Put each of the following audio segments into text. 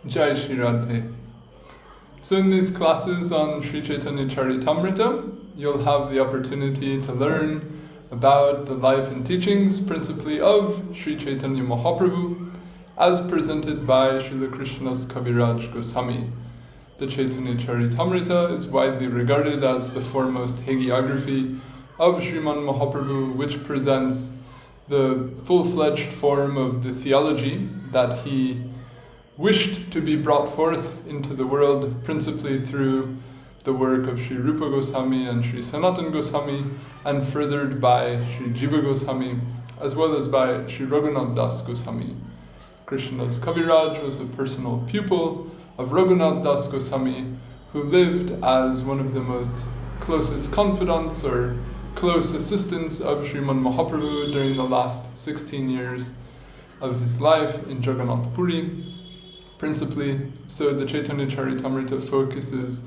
Jai Shri Radhe. So in these classes on Sri Caitanya Caritāmṛtam, you'll have the opportunity to learn about the life and teachings principally of Sri Caitanya Mahaprabhu as presented by Srila Krishna's Kaviraj Goswami. The Caitanya Caritāmṛta is widely regarded as the foremost hagiography of Sriman Mahaprabhu, which presents the full-fledged form of the theology that he wished to be brought forth into the world principally through the work of Sri Rupa Goswami and Sri Sanatana Goswami, and furthered by Sri Jiva Goswami, as well as by Sri Raghunath Das Goswami. Krishna's Kaviraj was a personal pupil of Raghunath Das Goswami, who lived as one of the most closest confidants or close assistants of Sriman Mahaprabhu during the last 16 years of his life in Jagannath Puri. Principally, so the Caitanya Caritāmṛta focuses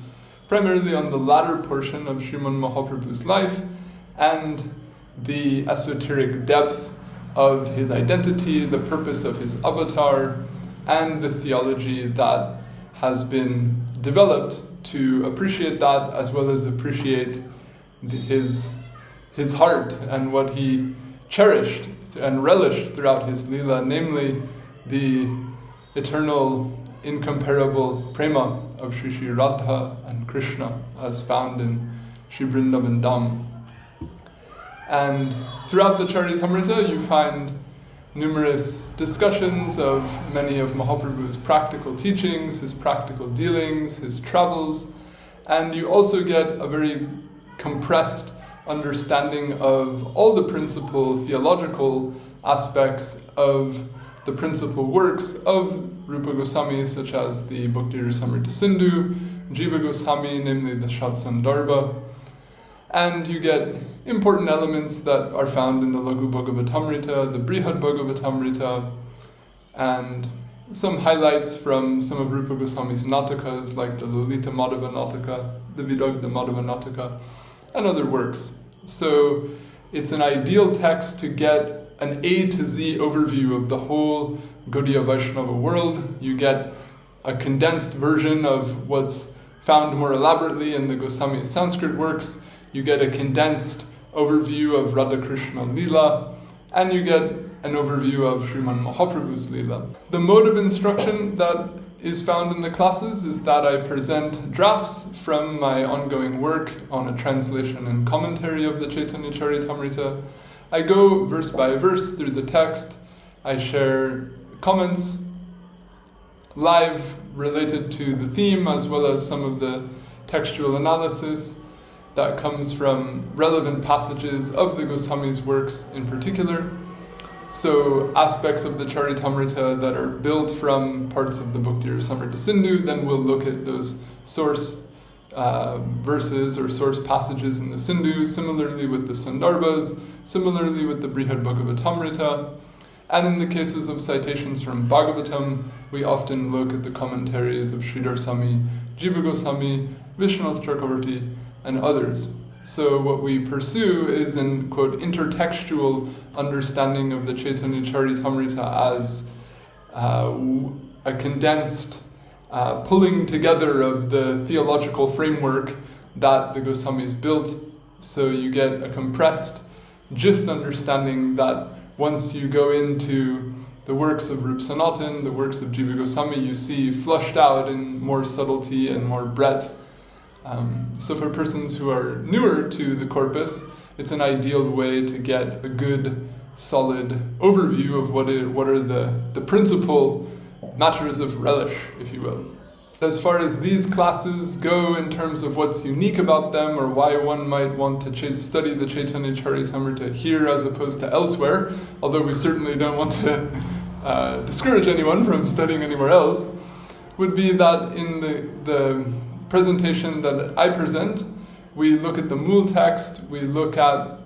primarily on the latter portion of Sriman Mahaprabhu's life and the esoteric depth of his identity, the purpose of his avatar, and the theology that has been developed to appreciate that, as well as appreciate his heart and what he cherished and relished throughout his Leela, namely the eternal, incomparable prema of Sri Sri Radha and Krishna as found in Sri Vrindavan Dham. And throughout the Caritāmṛta you find numerous discussions of many of Mahaprabhu's practical teachings, his practical dealings, his travels, and you also get a very compressed understanding of all the principal theological aspects of the principal works of Rupa Goswami, such as the Bhakti Rasamrita Sindhu, Jiva Goswami, namely the Shatsandarbha, and you get important elements that are found in the Laghu Bhagavatamrita, the Brihad Bhagavatamrita, and some highlights from some of Rupa Goswami's Natakas, like the Lalita Madhava Nataka, the Vidagdha Madhava Nataka, and other works. So it's an ideal text to get an A to Z overview of the whole Gaudiya Vaishnava world. You get a condensed version of what's found more elaborately in the Goswami Sanskrit works. You get a condensed overview of Radha Krishna Leela, and you get an overview of Sriman Mahaprabhu's Leela. The mode of instruction that is found in the classes is that I present drafts from my ongoing work on a translation and commentary of the Caitanya Caritāmṛta. I go verse by verse through the text. I share comments live related to the theme, as well as some of the textual analysis that comes from relevant passages of the Goswami's works in particular. So aspects of the Caritāmṛta that are built from parts of the Bhakti Rasamrita Sindhu, then we'll look at those source verses or source passages in the Sindhu, similarly with the Sandarbhas, similarly with the Brihad Bhagavatamrita, and in the cases of citations from Bhagavatam, we often look at the commentaries of Sridhar Swami, Jiva Goswami, Vishwanath Chakravarti, and others. So what we pursue is an, quote, intertextual understanding of the Caitanya Caritāmṛta as a condensed pulling together of the theological framework that the Goswamis built. So you get a compressed gist understanding that once you go into the works of Rup Sanatan, the works of Jiva Goswami, you see flushed out in more subtlety and more breadth. So for persons who are newer to the corpus, it's an ideal way to get a good, solid overview of what are the principal matters of relish, if you will. As far as these classes go in terms of what's unique about them or why one might want to study the Caitanya Caritāmṛta here as opposed to elsewhere, although we certainly don't want to discourage anyone from studying anywhere else, would be that in the presentation that I present, we look at the Mool text, we look at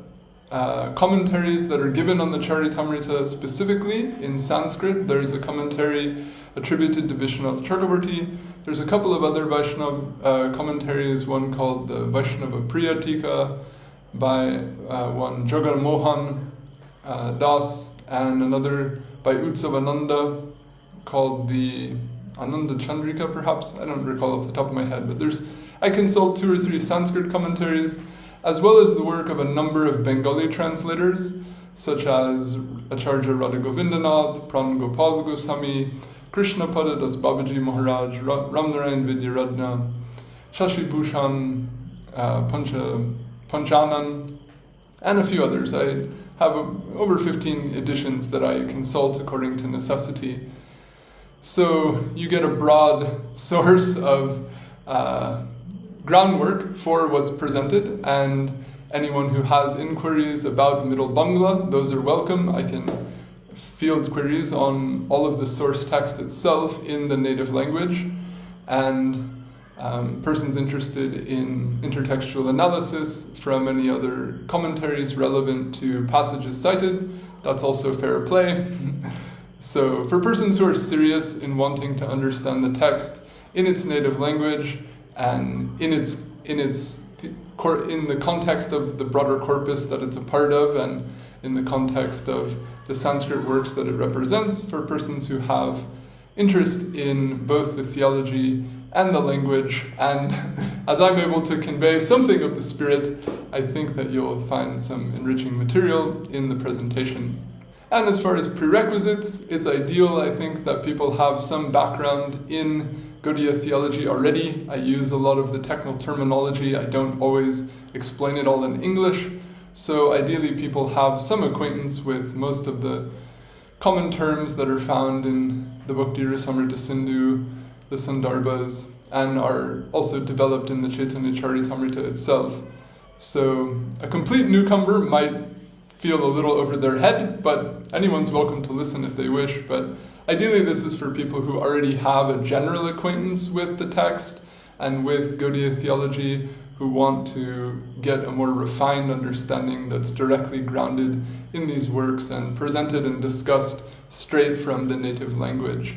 commentaries that are given on the Caritāmṛta specifically in Sanskrit. There's a commentary attributed to Vishwanath Chakravarti. There's a couple of other Vaishnava commentaries, one called the Vaishnava Priyatika by one Jagan Mohan Das, and another by Utsavananda called the Ananda Chandrika perhaps, I don't recall off the top of my head, but I consult 2 or 3 Sanskrit commentaries, as well as the work of a number of Bengali translators, such as Acharya Radha Govindanath, Pran Gopal Goswami, Krishnapada Dasa Babaji Maharaj, Ramnarayan Vidyaratna, Shashi Bhushan, Panchanan, and a few others. I have over 15 editions that I consult according to necessity. So you get a broad source of groundwork for what's presented, and anyone who has inquiries about Middle Bangla, those are welcome. I can field queries on all of the source text itself in the native language, and persons interested in intertextual analysis from any other commentaries relevant to passages cited, that's also fair play. So for persons who are serious in wanting to understand the text in its native language and in the context of the broader corpus that it's a part of, and in the context of the Sanskrit works that it represents, for persons who have interest in both the theology and the language, and as I'm able to convey something of the spirit, I think that you'll find some enriching material in the presentation. And as far as prerequisites, it's ideal, I think, that people have some background in Gaudiya theology already. I use a lot of the technical terminology. I don't always explain it all in English. So ideally people have some acquaintance with most of the common terms that are found in the Bhakti Rasamrita Sindhu, the Sandarbhas, and are also developed in the Caitanya Caritāmṛta itself. So a complete newcomer might feel a little over their head, but anyone's welcome to listen if they wish. But ideally this is for people who already have a general acquaintance with the text and with Gaudiya theology, who want to get a more refined understanding that's directly grounded in these works and presented and discussed straight from the native language.